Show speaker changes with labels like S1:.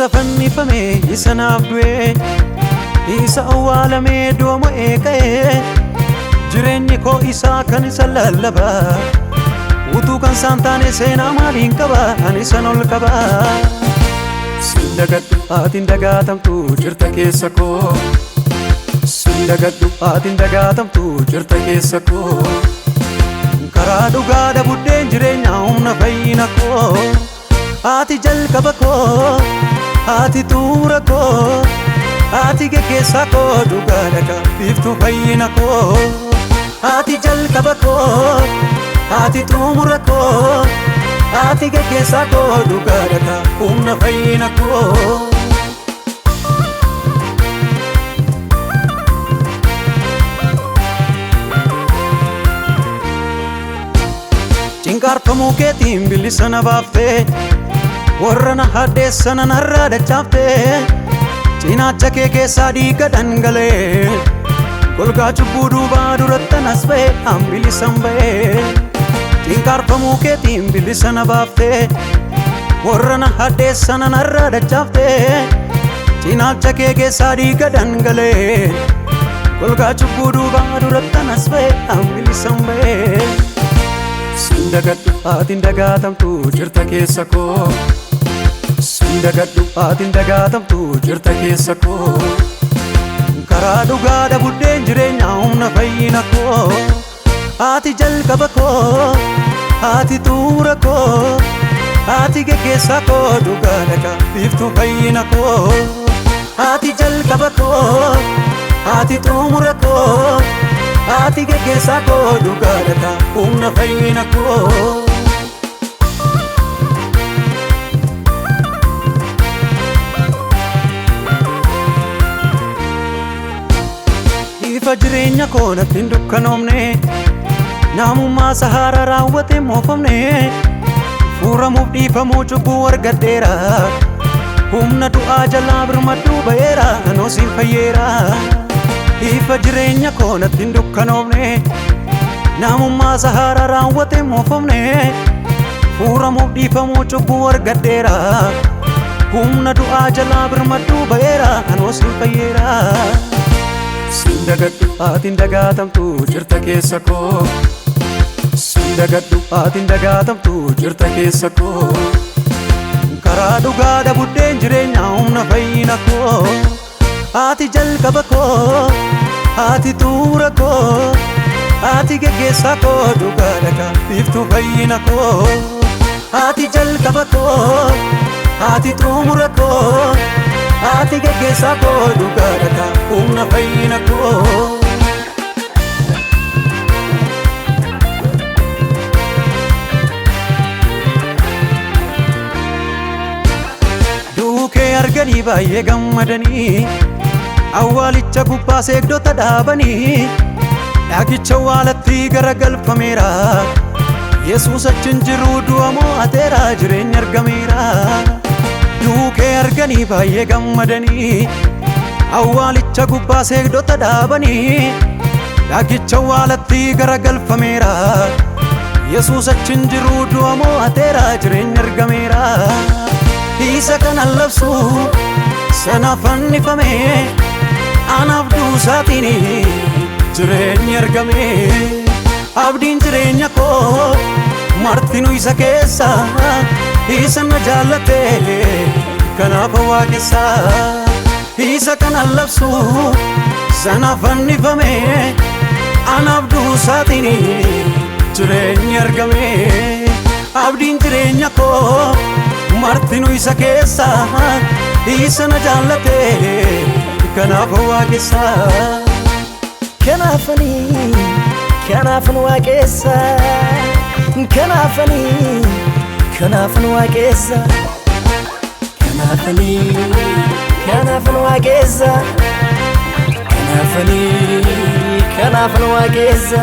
S1: isa fannifame isa naaf du'e isa awwaalame du'amu eega'e jireenyi koo isaa kan isa lallaba utuu kan isaan taane seenaa maaliin qaba ani isan ol qaba sin dagadhu aatiin dagaatamtu jirta keessa koo sin dagadhu aatiin dagaatamtu jirta keessa koo karaa dhugaa buddeen jireenyaa humna fayyina koo ati jalqaba koo ati xumura koo ati geggeessaa koo dhugaadha biiftuu fayyina koo ati jalqaba koo ati xumura koo ati geggeessaa koo dhugaadha humna fayyina koo cinqaarfamuu keetiin bilisa na baaftee warra na hadheessana narraa dachaaftee cinaacha kee keessaa dhiiga dhangala'ee golgaa cubbuu duubaa durattan as ba'e an bilisan ba'e cinqaarfamuu keetiin bilisa na baaftee warra na hadheessana narraa dachaaftee cinaacha kee keessaa dhiiga dhangala'ee golgaa cubbuu duubaa durattan as ba'e an bilisan ba'e sin dagadhu aatiin dagaatamtu jirta keessa koo sin dagadhu aatiin dagaatamtu jirta keessa koo karaa dhugaa buddeen jireenyaa humna fayyina koo ati jalqaba koo ati xumura koo ati geggeessaa koo dhugaadha biiftuu fayyina koo ati jalqaba koo ati xumura koo ati geggeessaa koo dhugaadha humna fayyina koo ifa jireenya koo natti hin dukkanoomne naamummaa sahaara raawwate moofamne fuuramuuf dhiifamuu cubbuu argadheera humna du'aa jalaa birmaduu ba'eera anoo siin fayyeera ifa jireenya koo natti hin dukkanoomne naamummaa sahaara raawwate moofamne fuuramuuf dhiifamuu cubbuu argadheera humna du'aa jalaa birmaduu ba'eera anoo siin fayyeera sin dagadhu aatiin dagaatamtu jirta keessa koo sin dagadhu aatiin dagaatamtu jirta keessa koo karaa dhugaa buddeen jireenyaa humna fayyina koo ati jalqaba koo ati xumura koo ati geggeessaa koo dhugaadha biiftuu fayyina koo ati jalqaba koo ati xumura koo ati geggeessaa koo dhugaadha humna fayyina koo duukee arganii baay'ee gammadanii awwaalicha gubbaa seegdota dhaabanii dhaagicha awwaalatti garagalfameera yesuus achin jiru du'a mo'ateera jireenya argameera duukee arganii baay'ee gammadanii awwaalicha gubbaa seegdota dhaabanii dhaagicha awwaalatti garagalfameera yesuus achin jiru du'a mo'ateera jireenya argameera isa kanan labsu sana fannifame anaaf duusaatiin jireenyi argame abdiin jireenya koo martinuu isa keessa isa na jaallate kanaaf waaqessa isa kanan labsu sana fannifame anaaf duusaatiin jireenyi argame abdiin jireenya koo martinuu isa keessa isa na jaallate kanaaf waaqessa
S2: kanaafan waaqessa kanaafan waaqessa kanaafan waaqessa kanaafan waaqessa